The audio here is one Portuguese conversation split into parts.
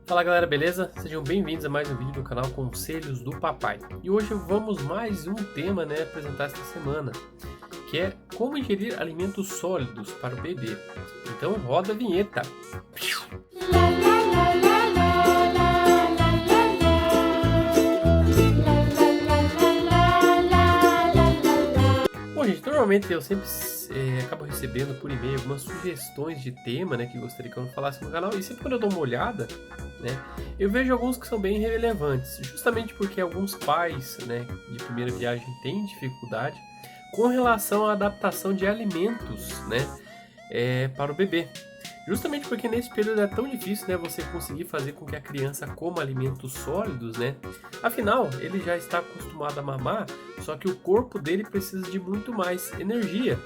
Fala galera, beleza? Sejam bem-vindos a mais um vídeo do canal Conselhos do Papai. E hoje vamos mais um tema, apresentar esta semana, que é como ingerir alimentos sólidos para o bebê. Então roda a vinheta. Bom, gente, normalmente eu sempre acabo recebendo por e-mail algumas sugestões de tema, que gostaria que eu falasse no canal. E sempre quando eu dou uma olhada, eu vejo alguns que são bem relevantes, justamente porque alguns pais, de primeira viagem têm dificuldade com relação à adaptação de alimentos, para o bebê. Justamente porque nesse período é tão difícil, você conseguir fazer com que a criança coma alimentos sólidos, Afinal, ele já está acostumado a mamar, só que o corpo dele precisa de muito mais energia,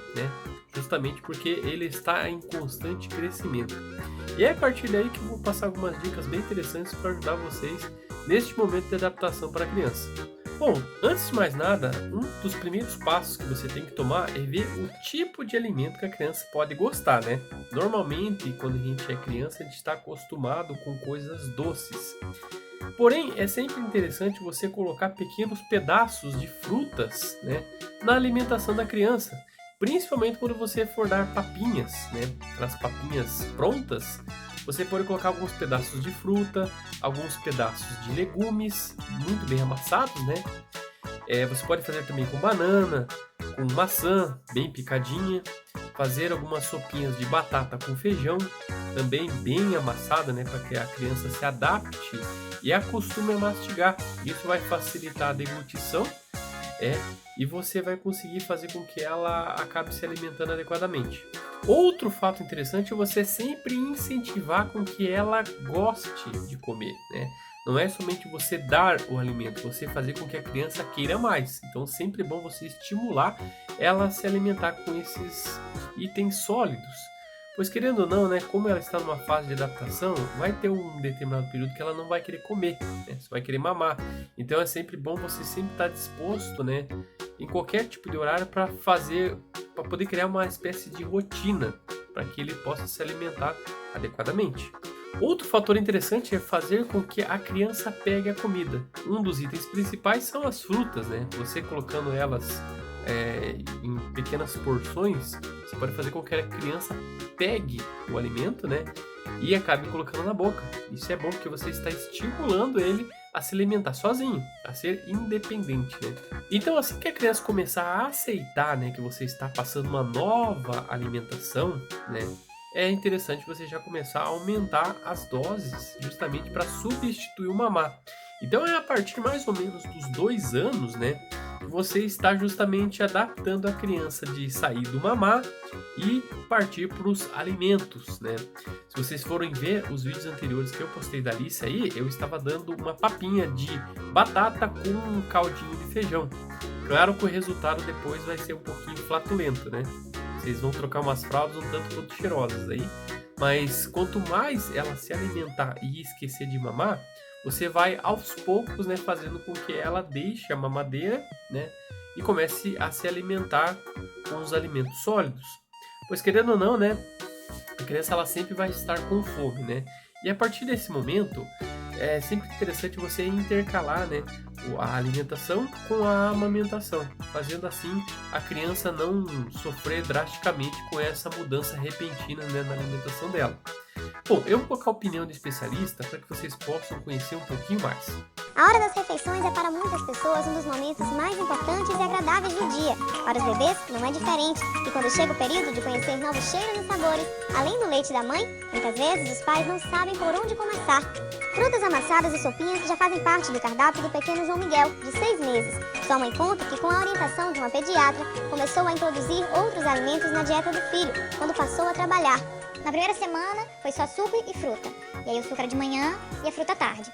Justamente porque ele está em constante crescimento. E é a partir daí que eu vou passar algumas dicas bem interessantes para ajudar vocês neste momento de adaptação para a criança. Bom, antes de mais nada, um dos primeiros passos que você tem que tomar é ver o tipo de alimento que a criança pode gostar, Normalmente, quando a gente é criança, a gente está acostumado com coisas doces. Porém, é sempre interessante você colocar pequenos pedaços de frutas, na alimentação da criança. Principalmente quando você for dar papinhas, aquelas papinhas prontas, você pode colocar alguns pedaços de fruta, alguns pedaços de legumes, muito bem amassados, Você pode fazer também com banana, com maçã, bem picadinha, fazer algumas sopinhas de batata com feijão, também bem amassada, para que a criança se adapte e acostume a mastigar. Isso vai facilitar a deglutição, e você vai conseguir fazer com que ela acabe se alimentando adequadamente. Outro fato interessante é você sempre incentivar com que ela goste de comer, Não é somente você dar o alimento, você fazer com que a criança queira mais. Então sempre é bom você estimular ela a se alimentar com esses itens sólidos. Pois querendo ou não, como ela está numa fase de adaptação, vai ter um determinado período que ela não vai querer comer, Você vai querer mamar. Então é sempre bom você sempre estar disposto, em qualquer tipo de horário para poder criar uma espécie de rotina para que ele possa se alimentar adequadamente. Outro fator interessante é fazer com que a criança pegue a comida. Um dos itens principais são as frutas, Você colocando elas em pequenas porções, você pode fazer com que a criança pegue o alimento, e acabe colocando na boca. Isso é bom porque você está estimulando ele a se alimentar sozinho, a ser independente, Então, assim que a criança começar a aceitar, que você está passando uma nova alimentação, é interessante você já começar a aumentar as doses, justamente para substituir o mamar. Então é a partir mais ou menos dos 2 anos, que você está justamente adaptando a criança de sair do mamar e partir para os alimentos, Se vocês forem ver os vídeos anteriores que eu postei da Alice aí, eu estava dando uma papinha de batata com um caldinho de feijão. Claro que o resultado depois vai ser um pouquinho flatulento, Vocês vão trocar umas fraldas um tanto quanto cheirosas aí, mas quanto mais ela se alimentar e esquecer de mamar, você vai aos poucos, fazendo com que ela deixe a mamadeira, e comece a se alimentar com os alimentos sólidos. Pois querendo ou não, a criança ela sempre vai estar com fome, E a partir desse momento, é sempre interessante você intercalar, a alimentação com a amamentação, fazendo assim a criança não sofrer drasticamente com essa mudança repentina, na alimentação dela. Bom, eu vou colocar a opinião de especialista para que vocês possam conhecer um pouquinho mais. A hora das refeições é para muitas pessoas um dos momentos mais importantes e agradáveis do dia. Para os bebês não é diferente, e quando chega o período de conhecer novos cheiros e sabores, além do leite da mãe, muitas vezes os pais não sabem por onde começar. Frutas amassadas e sopinhas já fazem parte do cardápio do pequeno João Miguel, de 6 meses. Sua mãe conta que com a orientação de uma pediatra, começou a introduzir outros alimentos na dieta do filho, quando passou a trabalhar. Na primeira semana foi só suco e fruta, e aí o suco era de manhã e a fruta à tarde,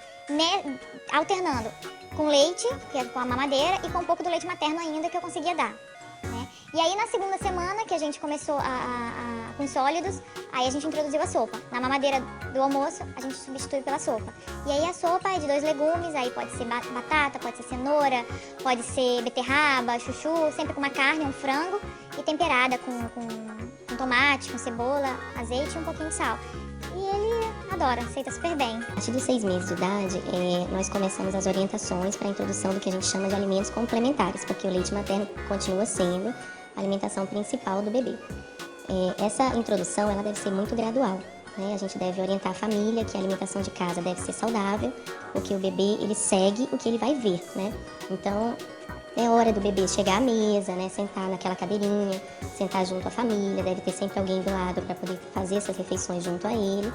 alternando com leite, que é com a mamadeira, e com um pouco do leite materno ainda que eu conseguia dar. E aí na segunda semana que a gente começou com sólidos, aí a gente introduziu a sopa. Na mamadeira do almoço, a gente substitui pela sopa. E aí a sopa é de 2 legumes, aí pode ser batata, pode ser cenoura, pode ser beterraba, chuchu, sempre com uma carne, um frango, e temperada com tomate, com cebola, azeite e um pouquinho de sal. E ele adora, aceita super bem. A partir dos 6 meses de idade, nós começamos as orientações para a introdução do que a gente chama de alimentos complementares, porque o leite materno continua sendo a alimentação principal do bebê. Essa introdução ela deve ser muito gradual. A gente deve orientar a família que a alimentação de casa deve ser saudável, porque o bebê ele segue o que ele vai ver, né? Então é hora do bebê chegar à mesa, né? Sentar naquela cadeirinha, sentar junto à família, deve ter sempre alguém do lado para poder fazer essas refeições junto a ele.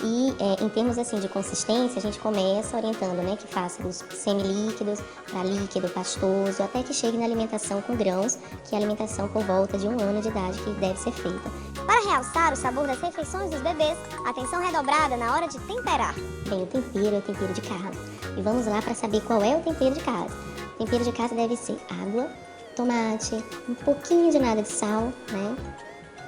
E em termos assim de consistência, a gente começa orientando, né, que faça dos semilíquidos para líquido, pastoso, até que chegue na alimentação com grãos, que é a alimentação por volta de 1 ano de idade que deve ser feita. Para realçar o sabor das refeições dos bebês, atenção redobrada na hora de temperar. Bem, o tempero é o tempero de casa. E vamos lá para saber qual é o tempero de casa. O tempero de casa deve ser água, tomate, um pouquinho de nada de sal, né?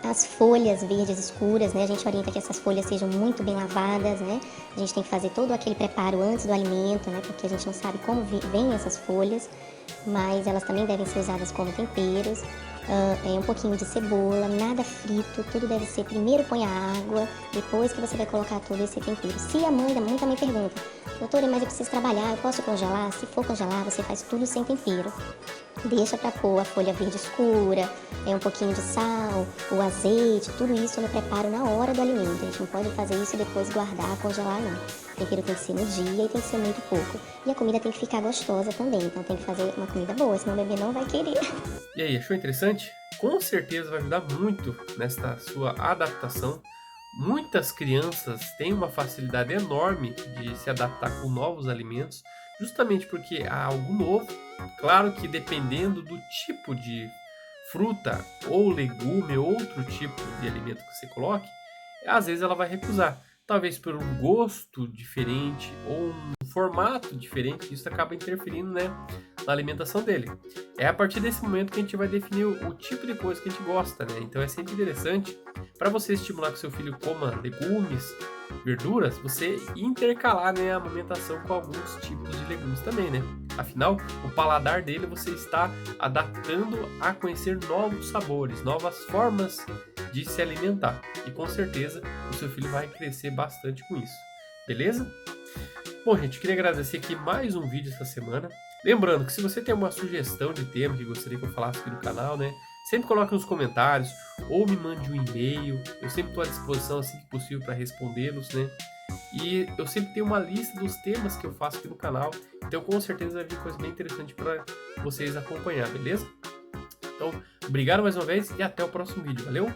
As folhas verdes escuras, né? A gente orienta que essas folhas sejam muito bem lavadas, né? A gente tem que fazer todo aquele preparo antes do alimento, né? Porque a gente não sabe como vêm essas folhas, mas elas também devem ser usadas como temperos. Um pouquinho de cebola, nada frito, tudo deve ser, primeiro põe a água, depois que você vai colocar todo esse tempero. Se a mãe também pergunta, doutora, mas eu preciso trabalhar, eu posso congelar? Se for congelar, você faz tudo sem tempero. Deixa para pôr a folha verde escura, um pouquinho de sal, o azeite, tudo isso no preparo na hora do alimento. A gente não pode fazer isso e depois guardar, congelar, não. O tempero tem que ser no dia e tem que ser muito pouco. E a comida tem que ficar gostosa também, então tem que fazer uma comida boa, senão o bebê não vai querer. E aí, achou interessante? Com certeza vai ajudar muito nesta sua adaptação. Muitas crianças têm uma facilidade enorme de se adaptar com novos alimentos, justamente porque há algo novo. Claro que dependendo do tipo de fruta ou legume, outro tipo de alimento que você coloque, às vezes ela vai recusar. Talvez por um gosto diferente ou um formato diferente, isso acaba interferindo, né, na alimentação dele. É a partir desse momento que a gente vai definir o tipo de coisa que a gente gosta, né? Então é sempre interessante para você estimular que seu filho coma legumes, verduras, você intercalar, né, a alimentação com alguns tipos de legumes também, né? Afinal, o paladar dele você está adaptando a conhecer novos sabores, novas formas de se alimentar. E com certeza o seu filho vai crescer bastante com isso. Beleza? Bom, gente, queria agradecer aqui mais um vídeo essa semana. Lembrando que se você tem uma sugestão de tema que gostaria que eu falasse aqui no canal, né? Sempre coloque nos comentários ou me mande um e-mail. Eu sempre estou à disposição assim que possível para respondê-los, né? E eu sempre tenho uma lista dos temas que eu faço aqui no canal. Então com certeza vai vir coisa bem interessante para vocês acompanhar, beleza? Então, obrigado mais uma vez e até o próximo vídeo. Valeu?